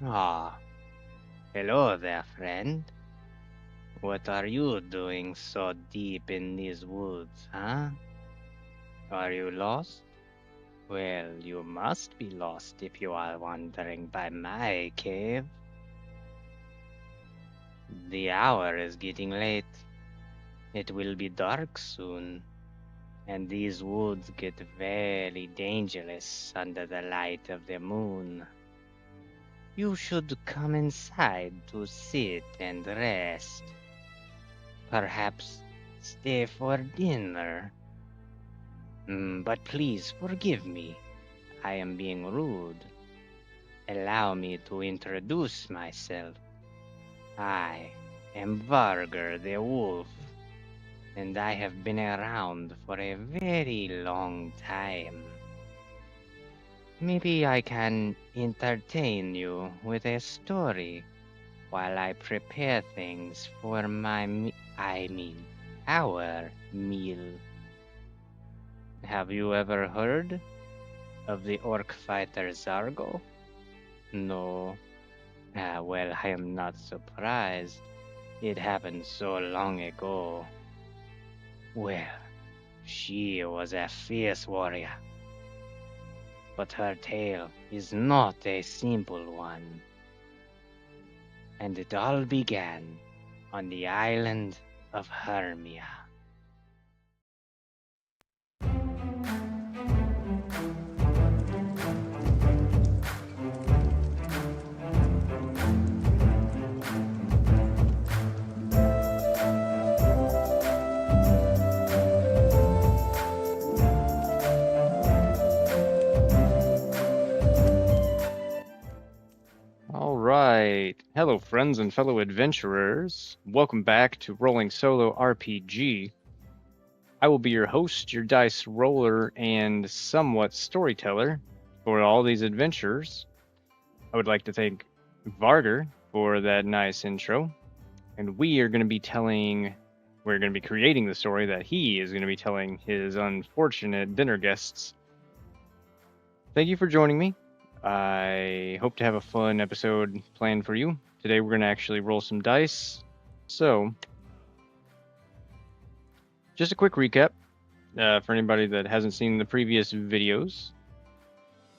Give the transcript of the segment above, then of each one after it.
Ah, hello there, friend. What are you doing so deep in these woods, huh? Are you lost? Well, you must be lost if you are wandering by my cave. The hour is getting late. It will be dark soon, and these woods get very dangerous under the light of the moon. You should come inside to sit and rest. Perhaps stay for dinner. But please forgive me. I am being rude. Allow me to introduce myself. I am Varger the Wolf, and I have been around for a very long time. Maybe I can entertain you with a story while I prepare things for our meal. Have you ever heard of the orc fighter Zargo? No. Well, I am not surprised. It happened so long ago. Well, she was a fierce warrior. But her tale is not a simple one. And it all began on the island of Hermia. All right. Hello, friends and fellow adventurers. Welcome back to Rolling Solo RPG. I will be your host, your dice roller, and somewhat storyteller for all these adventures. I would like to thank Varger for that nice intro. And we're going to be creating the story that he is going to be telling his unfortunate dinner guests. Thank you for joining me. I hope to have a fun episode planned for you. Today we're going to actually roll some dice. So, just a quick recap for anybody that hasn't seen the previous videos.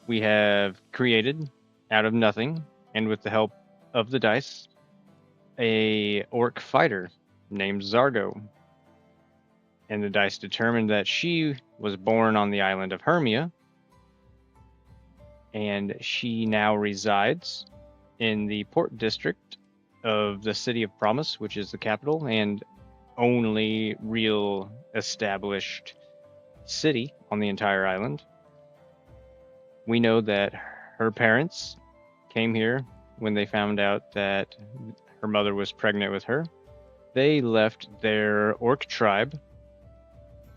We have created, out of nothing, and with the help of the dice, a orc fighter named Zargo. And the dice determined that she was born on the island of Hermia, and she now resides in the port district of the City of Promise, which is the capital and only real established city on the entire island. We know that her parents came here when they found out that her mother was pregnant with her. They left their orc tribe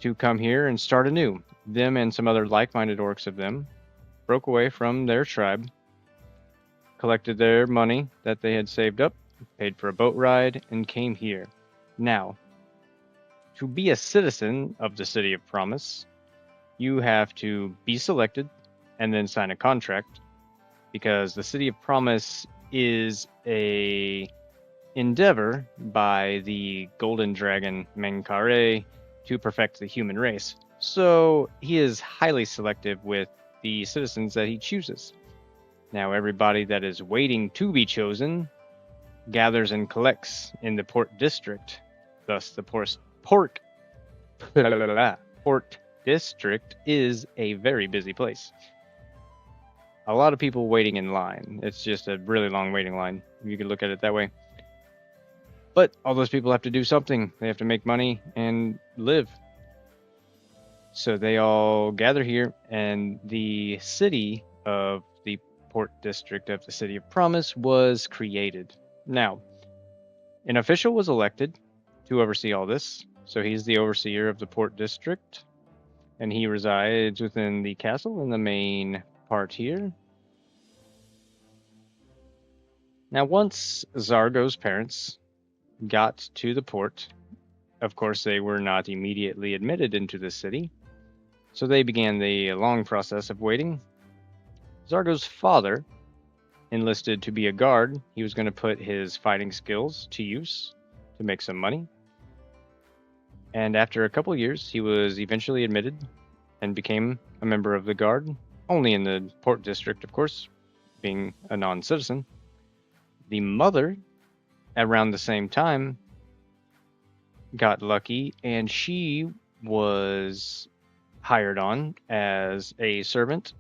to come here and start anew. Them and some other like-minded orcs of them broke away from their tribe, collected their money that they had saved up, paid for a boat ride, and came here. Now, to be a citizen of the City of Promise, you have to be selected and then sign a contract, because the City of Promise is a endeavor by the Golden Dragon Menkare to perfect the human race. So he is highly selective with the citizens that he chooses. Now everybody that is waiting to be chosen gathers and collects in the port district. Thus the port district is a very busy place. A lot of people waiting in line. It's just a really long waiting line. You could look at it that way. But all those people have to do something. They have to make money and live. So they all gather here, and the city of the port district of the City of Promise was created. Now, an official was elected to oversee all this. So he's the overseer of the port district, and he resides within the castle in the main part here. Now, once Zargo's parents got to the port, of course, they were not immediately admitted into the city, so they began the long process of waiting. Zargo's father enlisted to be a guard, he was going to put his fighting skills to use to make some money. And after a couple years, he was eventually admitted and became a member of the guard, only in the port district, of course, being a non-citizen. The mother, around the same time, got lucky, and she was hired on as a servant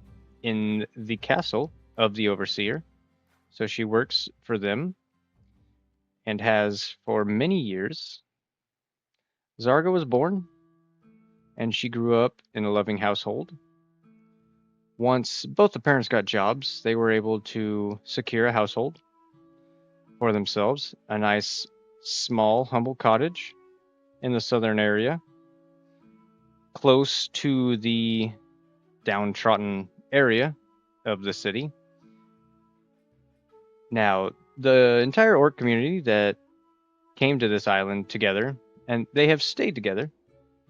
in the castle of the overseer. So she works for them and has for many years. Zargo was born, and she grew up in a loving household. Once both the parents got jobs, they were able to secure a household for themselves, a nice, small, humble cottage in the southern area, close to the downtrodden area of the city. Now, the entire orc community that came to this island together, and they have stayed together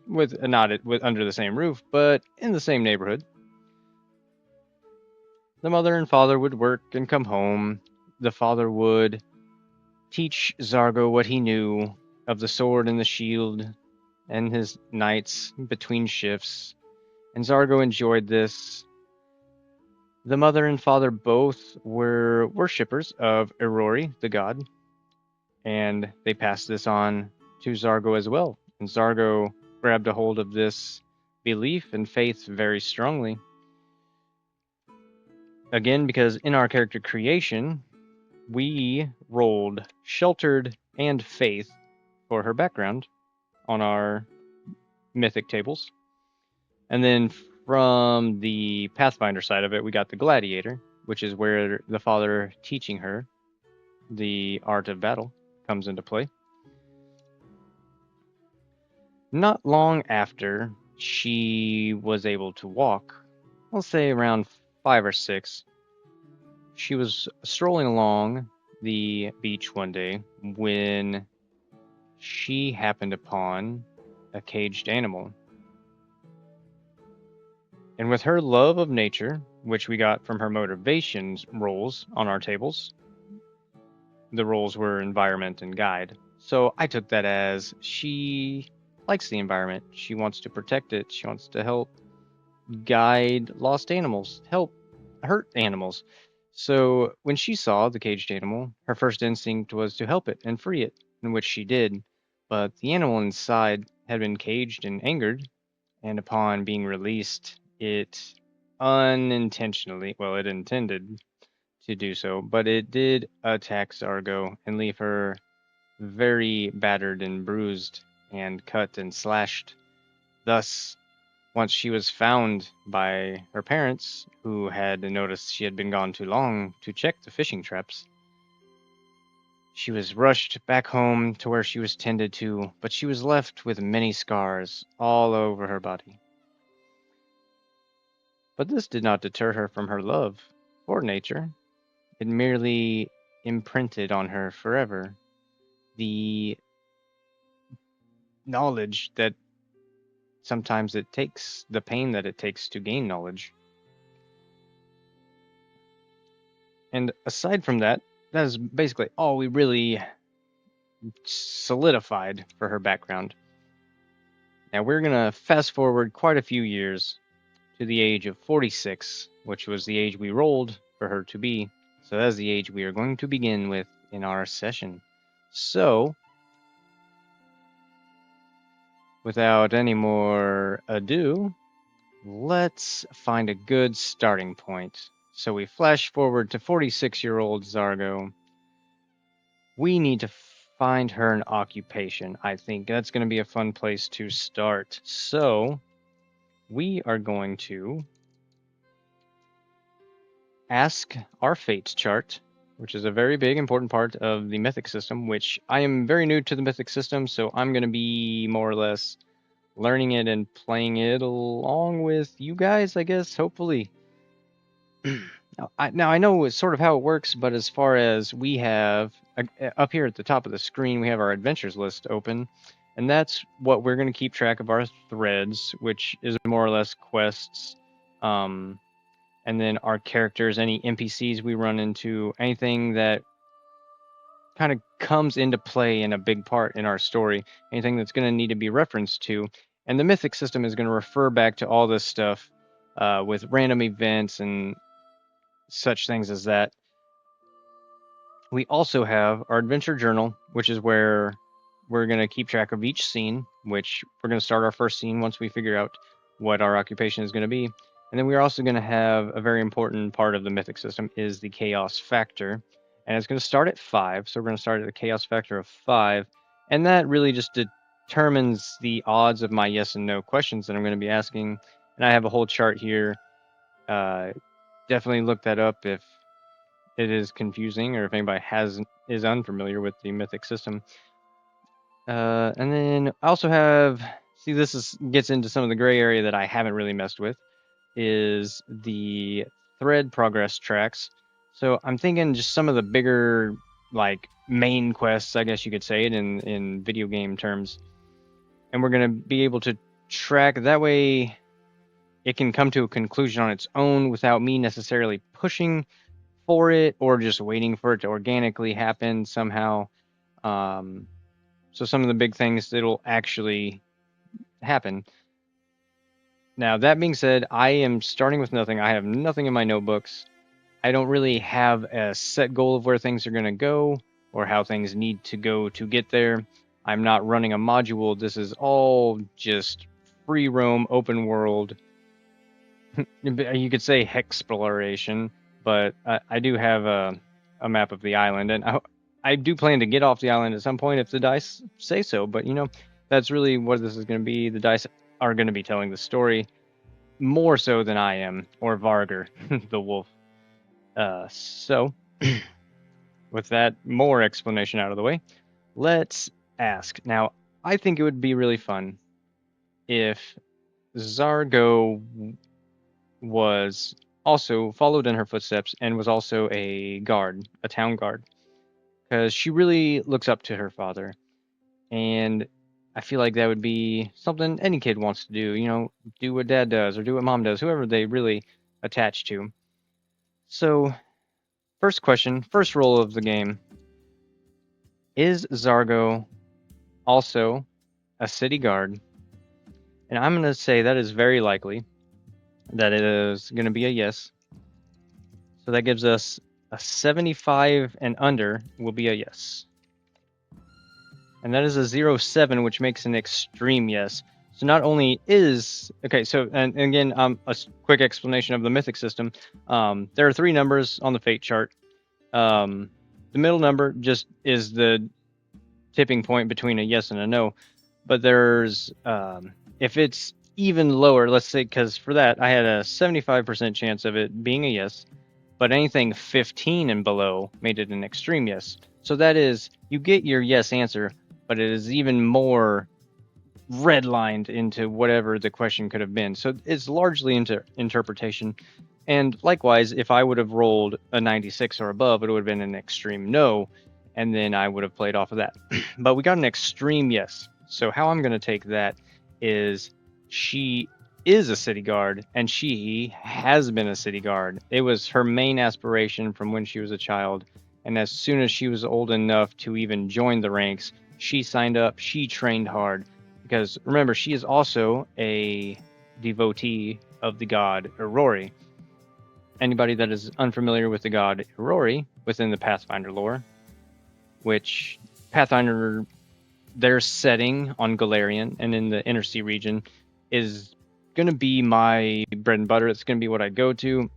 with not with under the same roof, but in the same neighborhood. The mother and father would work and come home. The father would teach Zargo what he knew of the sword and the shield and his knights between shifts, and Zargo enjoyed this. The mother and father both were worshippers of Erori, the god, and they passed this on to Zargo as well. And Zargo grabbed a hold of this belief and faith very strongly. Again, because in our character creation, we rolled sheltered and faith for her background on our mythic tables. And then from the Pathfinder side of it, we got the gladiator, which is where the father teaching her the art of battle comes into play. Not long after she was able to walk, I'll say around 5 or 6, she was strolling along the beach one day when she happened upon a caged animal. And with her love of nature, which we got from her motivations rolls on our tables, the roles were environment and guide. So I took that as she likes the environment. She wants to protect it. She wants to help guide lost animals, help hurt animals. So when she saw the caged animal, her first instinct was to help it and free it, in which she did. But the animal inside had been caged and angered, and upon being released, it unintentionally, well, it intended to do so, but it did attack Zargo and leave her very battered and bruised and cut and slashed. Thus, once she was found by her parents, who had noticed she had been gone too long to check the fishing traps, she was rushed back home to where she was tended to, but she was left with many scars all over her body. But this did not deter her from her love for nature. It merely imprinted on her forever the knowledge that sometimes it takes, the pain that it takes to gain knowledge. And aside from that, that is basically all we really solidified for her background. Now we're going to fast forward quite a few years to the age of 46, which was the age we rolled for her to be. So that's the age we are going to begin with in our session. So, without any more ado, let's find a good starting point. So we flash forward to 46-year-old Zargo. We need to find her an occupation. I think that's going to be a fun place to start. So we are going to ask our fate chart, which is a very big important part of the mythic system, which I am very new to the mythic system, so I'm going to be more or less learning it and playing it along with you guys, I guess, hopefully. Now I know it's sort of how it works, but as far as we have up here at the top of the screen, we have our adventures list open, and that's what we're going to keep track of our threads, which is more or less quests and then our characters, any NPCs we run into, anything that kind of comes into play in a big part in our story, anything that's going to need to be referenced to. And the mythic system is going to refer back to all this stuff with random events and such things as that. We also have our adventure journal, which is where we're going to keep track of each scene, which we're going to start our first scene once we figure out what our occupation is going to be. And then we're also going to have a very important part of the mythic system is the chaos factor. And it's going to start at 5. So we're going to start at the chaos factor of 5. And that really just determines the odds of my yes and no questions that I'm going to be asking. And I have a whole chart here. Definitely look that up if it is confusing or if anybody is unfamiliar with the mythic system. And then I also have, gets into some of the gray area that I haven't really messed with, is the thread progress tracks. So I'm thinking just some of the bigger, like, main quests, I guess you could say it in video game terms. And we're going to be able to track, that way it can come to a conclusion on its own without me necessarily pushing for it or just waiting for it to organically happen somehow. So some of the big things that'll actually happen. Now, that being said, I am starting with nothing. I have nothing in my notebooks. I don't really have a set goal of where things are going to go or how things need to go to get there. I'm not running a module. This is all just free roam, open world. You could say hexploration, but I do have a map of the island, and I do plan to get off the island at some point if the dice say so. But that's really what this is going to be. The dice are going to be telling the story more so than I am, or Varger, the wolf. So, with that more explanation out of the way, let's ask. Now, I think it would be really fun if Zargo was also followed in her footsteps and was also a guard, a town guard, because she really looks up to her father. And I feel like that would be something any kid wants to do, do what dad does or do what mom does, whoever they really attach to. So, first question, first roll of the game. Is Zargo also a city guard? And I'm going to say that is very likely that it is going to be a yes. So that gives us a 75 and under will be a yes. And that is a 0.7, which makes an extreme yes. So not only is... Okay, so, and again, a quick explanation of the mythic system. There are 3 numbers on the fate chart. The middle number just is the tipping point between a yes and a no. But there's... if it's even lower, let's say, because for that, I had a 75% chance of it being a yes. But anything 15 and below made it an extreme yes. So that is, you get your yes answer, but it is even more redlined into whatever the question could have been. So it's largely into interpretation. And likewise, if I would have rolled a 96 or above, it would have been an extreme no, and then I would have played off of that. But we got an extreme yes. So how I'm going to take that is she is a city guard, and she has been a city guard. It was her main aspiration from when she was a child, and as soon as she was old enough to even join the ranks, she signed up, she trained hard, because remember, she is also a devotee of the god Aurori. Anybody that is unfamiliar with the god Aurori within the Pathfinder lore, which Pathfinder, their setting on Golarion and in the Inner Sea region is going to be my bread and butter. It's going to be what I go to.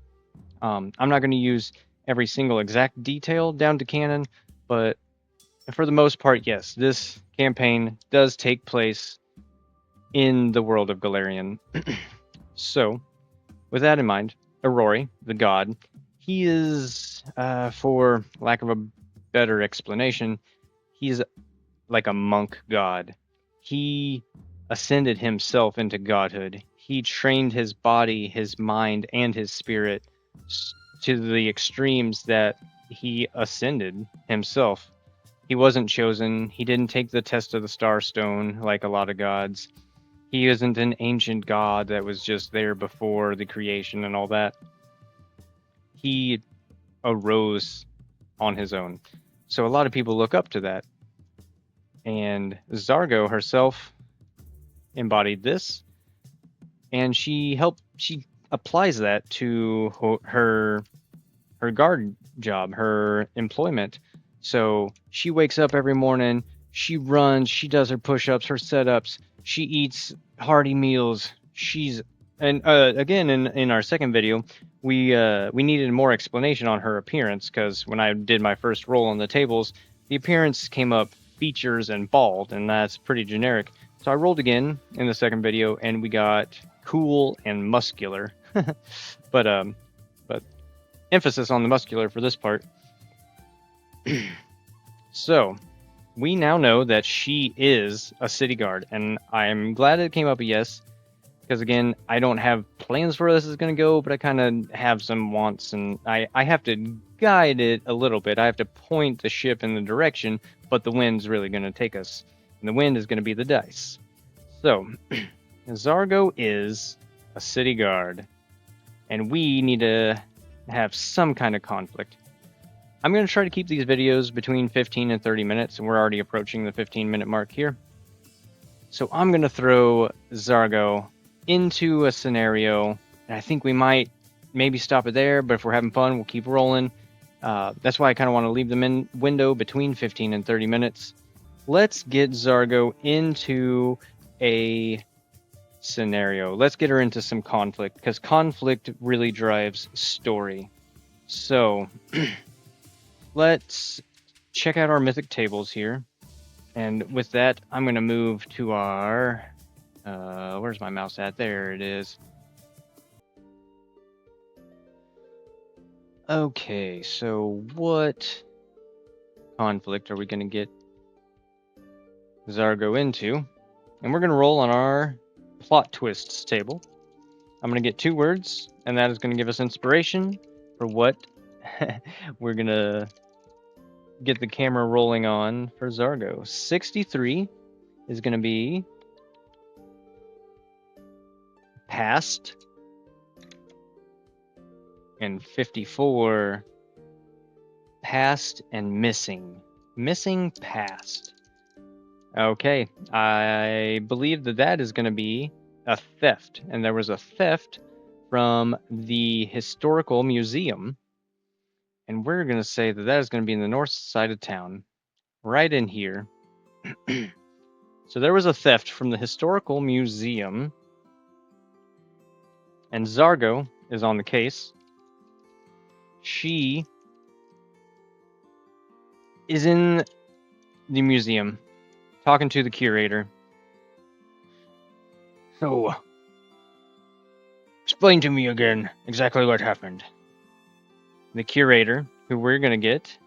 I'm not going to use every single exact detail down to canon, but for the most part, yes, this campaign does take place in the world of Golarion. So, with that in mind, Aurori, the god, he is, for lack of a better explanation, he's like a monk god. He ascended himself into godhood. He trained his body, his mind, and his spirit to the extremes that he ascended himself. He wasn't chosen. He didn't take the test of the Starstone like a lot of gods. He isn't an ancient god that was just there before the creation and all that. he arose on his own. So a lot of people look up to that. And Zargo herself embodied this, and she applies that to her guard job, her employment. So she wakes up every morning, she runs, she does her push-ups, her setups, she eats hearty meals. Again in our second video, we needed more explanation on her appearance, because when I did my first roll on the tables, the appearance came up features and bald, and that's pretty generic. So I rolled again in the second video, and we got cool and muscular. but emphasis on the muscular for this part. So we now know that she is a city guard, and I'm glad it came up a yes, because again, I don't have plans for where this is going to go, but I kind of have some wants, and I have to guide it a little bit. I have to point the ship in the direction, but the wind's really going to take us, and the wind is going to be the dice. So Zargo is a city guard, and we need to have some kind of conflict. I'm going to try to keep these videos between 15 and 30 minutes, and we're already approaching the 15-minute mark here. So I'm going to throw Zargo into a scenario, and I think we might maybe stop it there, but if we're having fun, we'll keep rolling. That's why I kind of want to leave them in window between 15 and 30 minutes. Let's get Zargo into a scenario. Let's get her into some conflict, because conflict really drives story. So let's check out our mythic tables here. And with that, I'm going to move to our... where's my mouse at? There it is. Okay, so what conflict are we going to get Zargo into? And we're going to roll on our plot twists table. I'm going to get 2 words, and that is going to give us inspiration for what we're going to get the camera rolling on for Zargo. 63 is going to be past, and 54 past and missing. Missing past. Okay, I believe that is going to be a theft, and there was a theft from the historical museum, and we're going to say that is going to be in the north side of town, right in here. So there was a theft from the historical museum, and Zargo is on the case. She is in the museum talking to the curator. So, explain to me again exactly what happened. The curator, who we're going to get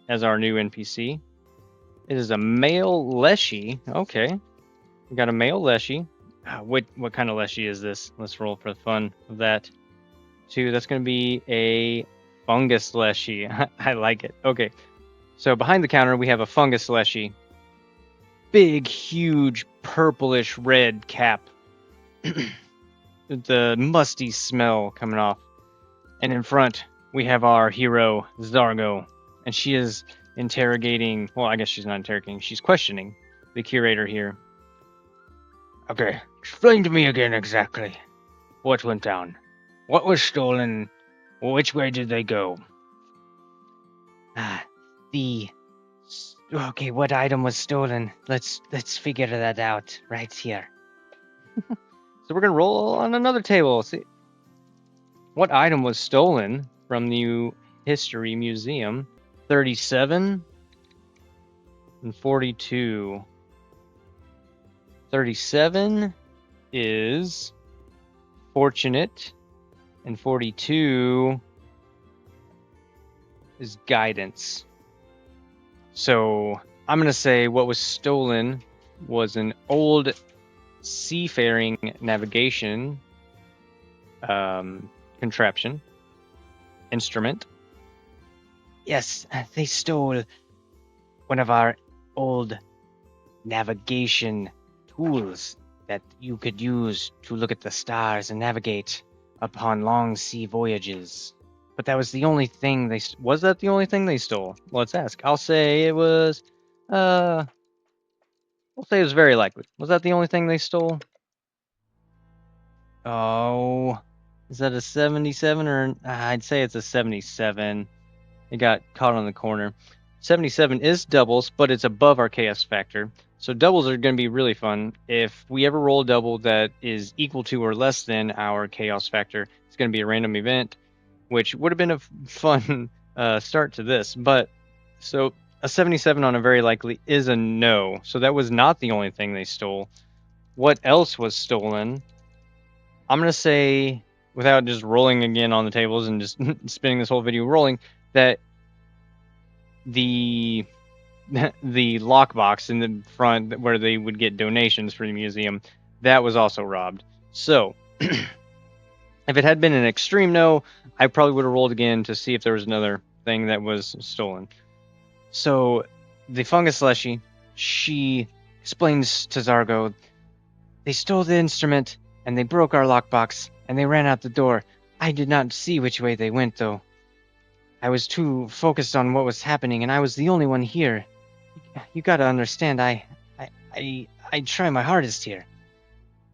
as our new NPC, it is a male Leshy. Okay, we got a male Leshy. What kind of Leshy is this? Let's roll for the fun of that. 2, that's going to be a fungus Leshy. I like it. Okay, so behind the counter we have a fungus Leshy. Big, huge, purplish red cap. The musty smell coming off. And in front, we have our hero, Zargo. And she is interrogating... Well, I guess she's not interrogating. She's questioning the curator here. Okay, explain to me again exactly what went down. What was stolen? Which way did they go? Okay, what item was stolen? Let's figure that out right here. So we're gonna roll on another table. See what item was stolen from the history museum. 37 and 42. 37 is fortunate, and 42 is guidance. So I'm going to say what was stolen was an old seafaring navigation contraption, instrument. Yes, they stole one of our old navigation tools that you could use to look at the stars and navigate upon long sea voyages. but that was the only thing they... Was that the only thing they stole? Let's ask. I'll say it was... We'll say it was very likely. Was that the only thing they stole? Oh... Is that a 77 or... I'd say it's a 77. It got caught on the corner. 77 is doubles, but it's above our chaos factor. So doubles are going to be really fun. If we ever roll a double that is equal to or less than our chaos factor, it's going to be a random event, which would have been a fun start to this. But so a 77 on a very likely is a no. So that was not the only thing they stole. What else was stolen? I'm going to say, without just rolling again on the tables and just spinning this whole video rolling, that the lockbox in the front where they would get donations for the museum, that was also robbed. So if it had been an extreme no, I probably would have rolled again to see if there was another thing that was stolen. So the fungus slushy, she explains to Zargo, they stole the instrument and they broke our lockbox and they ran out the door. I did not see which way they went though. I was too focused on what was happening, and I was the only one here. You gotta understand, I try my hardest here.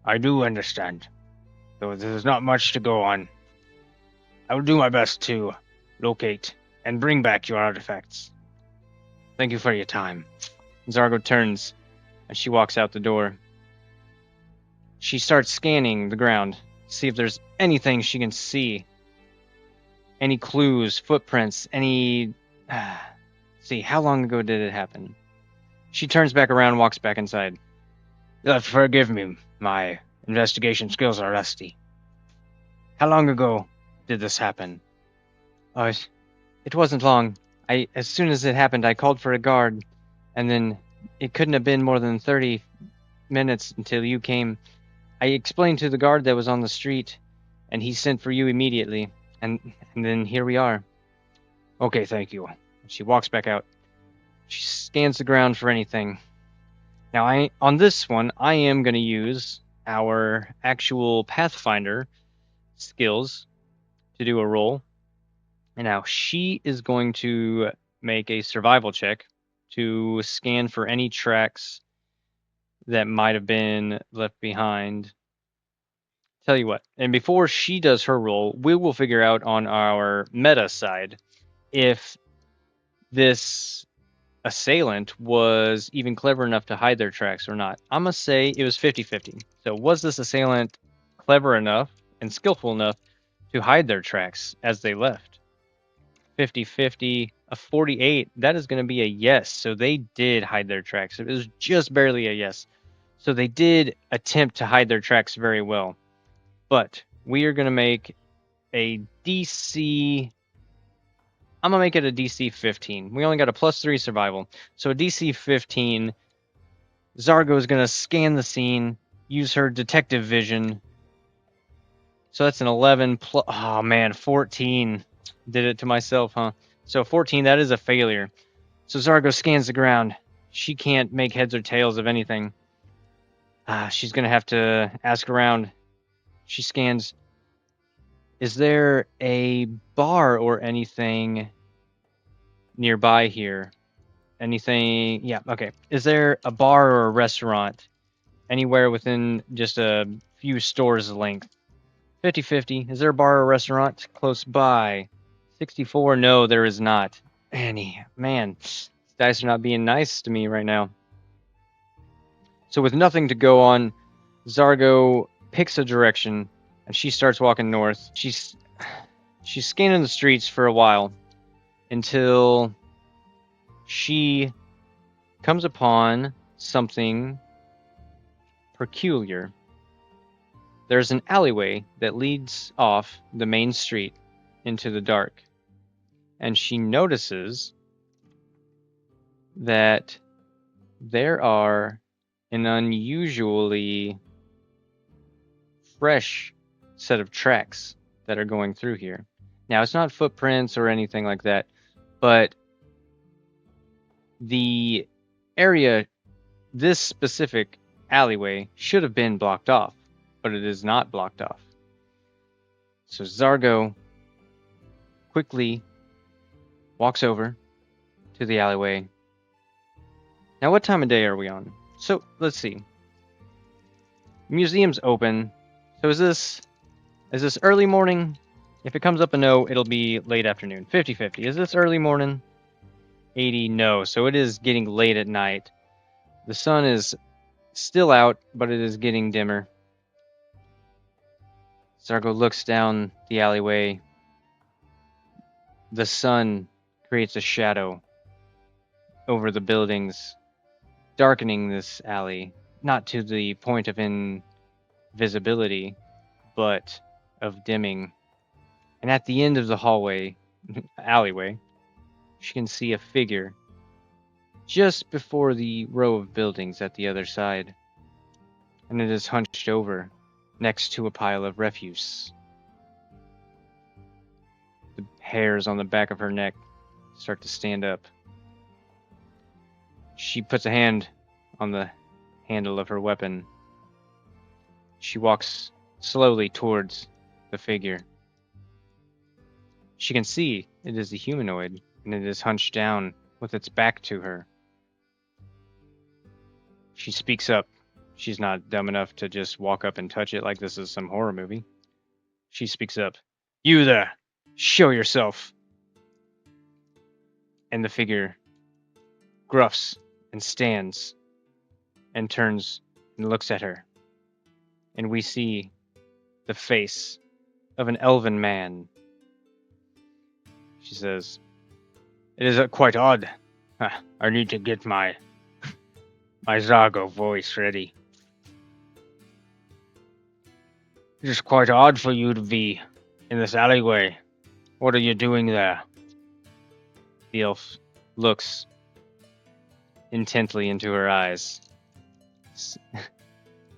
I do understand, though there's not much to go on. I will do my best to locate and bring back your artifacts. Thank you for your time. Zargo turns, and she walks out the door. She starts scanning the ground, to see if there's anything she can see. Any clues, footprints, any... see, how long ago did it happen? She turns back around and walks back inside. Forgive me, my investigation skills are rusty. How long ago did this happen? Oh, it wasn't long. As soon as it happened, I called for a guard, and then it couldn't have been more than 30 minutes until you came. I explained to the guard that was on the street, and he sent for you immediately. And then here we are. Okay, thank you. She walks back out. She scans the ground for anything. Now, on this one, I am going to use our actual Pathfinder skills to do a roll. And now she is going to make a survival check to scan for any tracks that might have been left behind. Tell you what, and before she does her roll, we will figure out on our meta side if this assailant was even clever enough to hide their tracks or not. I'm going to say it was 50-50. So was this assailant clever enough and skillful enough to hide their tracks as they left? 50-50, a 48, that is going to be a yes. So they did hide their tracks. It was just barely a yes. So they did attempt to hide their tracks very well. But we are going to make a DC... I'm going to make it a DC 15. We only got a +3 survival. So a DC 15, Zargo is going to scan the scene, use her detective vision. So that's an 11 plus... Oh, man, 14. Did it to myself, huh? So 14, that is a failure. So Zargo scans the ground. She can't make heads or tails of anything. She's going to have to ask around. She scans. Is there a bar or anything nearby here? Anything? Yeah, okay. Is there a bar or a restaurant anywhere within just a few stores' length? 50-50. Is there a bar or restaurant close by? 64. No, there is not. Annie, man, these dice are not being nice to me right now. So with nothing to go on, Zargo picks a direction and she starts walking north. She's scanning the streets for a while until she comes upon something peculiar. There's an alleyway that leads off the main street into the dark, and she notices that there are an unusually fresh set of tracks that are going through here. Now, it's not footprints or anything like that, but the area, this specific alleyway, should have been blocked off, but it is not blocked off. So Zargo quickly walks over to the alleyway. Now, what time of day are we on? So, let's see. Museum's open. So is this early morning? If it comes up a no, it'll be late afternoon. 50-50. Is this early morning? 80, no. So it is getting late at night. The sun is still out, but it is getting dimmer. Zargo looks down the alleyway. The sun creates a shadow over the buildings, darkening this alley, not to the point of invisibility, but of dimming. And at the end of the alleyway, she can see a figure just before the row of buildings at the other side. And it is hunched over next to a pile of refuse. The hairs on the back of her neck start to stand up. She puts a hand on the handle of her weapon. She walks slowly towards the figure. She can see it is a humanoid, and it is hunched down with its back to her. She speaks up. She's not dumb enough to just walk up and touch it like this is some horror movie. She speaks up. "You there! Show yourself!" And the figure gruffs and stands and turns and looks at her. And we see the face of an elven man. She says, "It is quite odd. I need to get my Zargo voice ready. It is quite odd for you to be in this alleyway. What are you doing there?" The elf looks intently into her eyes.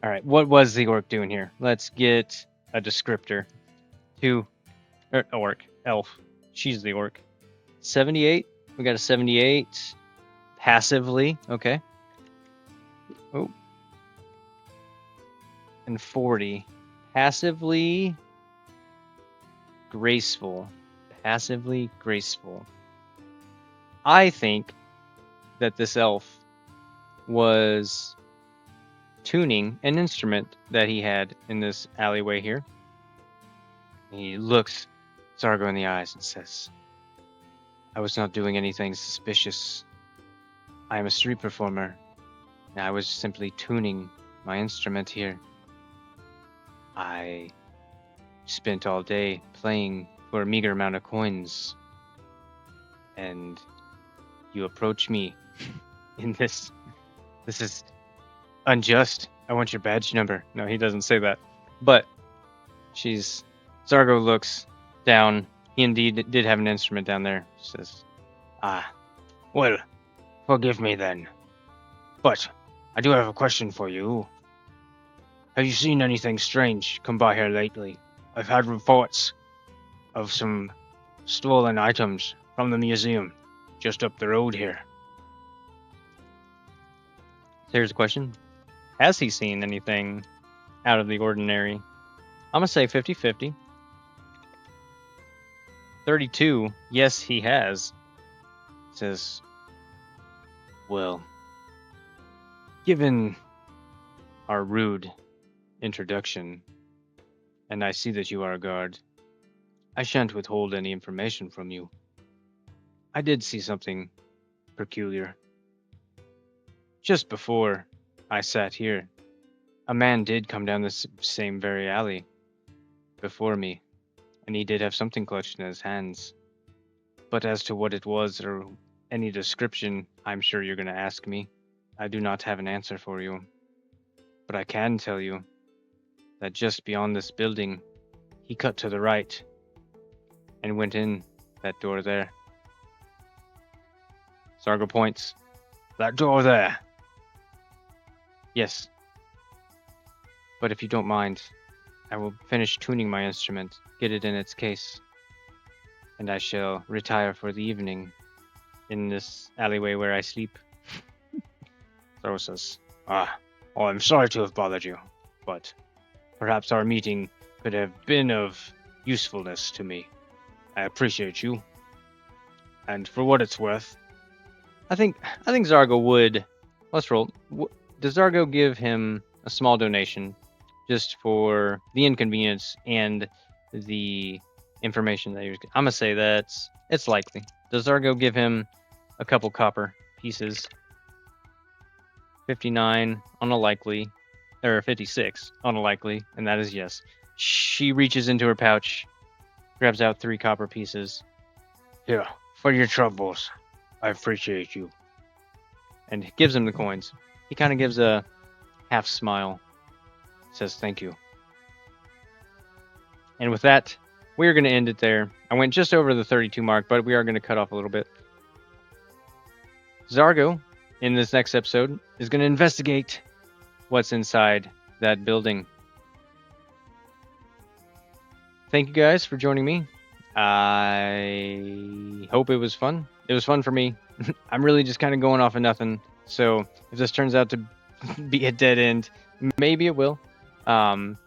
Alright, what was the orc doing here? Let's get a descriptor. Elf. She's the orc. 78. We got a 78. Passively. Okay. Oh. And 40. Passively graceful. Passively graceful. I think that this elf was tuning an instrument that he had in this alleyway here. He looks Zargo in the eyes and says, "I was not doing anything suspicious. I am a street performer, and I was simply tuning my instrument here. I spent all day playing for a meager amount of coins, and you approach me in this. This is unjust. I want your badge number." No, he doesn't say that. But Zargo looks down. He indeed did have an instrument down there. She says, "Well, forgive me then. But I do have a question for you. Have you seen anything strange come by here lately? I've had reports of some stolen items from the museum just up the road here." So here's a question. Has he seen anything out of the ordinary? I'm going to say 50-50. 32, yes, he has. Says, "Well, given our rude introduction, and I see that you are a guard, I shan't withhold any information from you. I did see something peculiar. Just before I sat here, a man did come down this same very alley before me, and he did have something clutched in his hands. But as to what it was or any description, I'm sure you're going to ask me. I do not have an answer for you. But I can tell you that just beyond this building, he cut to the right and went in that door there." Zargo points. "That door there?" "Yes. But if you don't mind, I will finish tuning my instrument, get it in its case, and I shall retire for the evening in this alleyway where I sleep." Zargo says, I'm sorry to have bothered you, but perhaps our meeting could have been of usefulness to me." I appreciate you. And for what it's worth, I think Zargo would. Let's roll. Does Zargo give him a small donation just for the inconvenience and the information that you're? I'm gonna say it's likely. Does Zargo give him a couple copper pieces? 59 on a likely, or 56 on a likely, and that is yes. She reaches into her pouch, grabs out 3 copper pieces. Here, for your troubles. I appreciate you. And gives him the coins. He kind of gives a half smile, says thank you. And with that, we're going to end it there. I went just over the 32 mark, but we are going to cut off a little bit. Zargo, in this next episode, is going to investigate what's inside that building. Thank you guys for joining me. I hope it was fun. It was fun for me. I'm really just kind of going off of nothing. So if this turns out to be a dead end, maybe it will. Who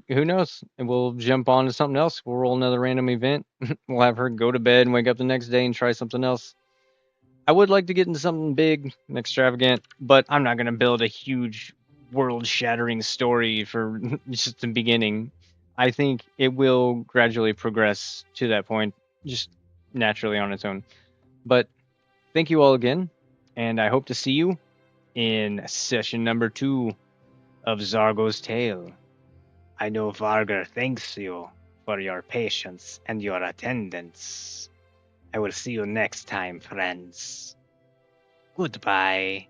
knows? And we'll jump on to something else. We'll roll another random event. We'll have her go to bed and wake up the next day and try something else. I would like to get into something big and extravagant, but I'm not going to build a huge world-shattering story for just the beginning. I think it will gradually progress to that point, just naturally on its own. But thank you all again, and I hope to see you in session number 2 of Zargo's Tale. I know Vargar thanks you for your patience and your attendance. I will see you next time, friends. Goodbye.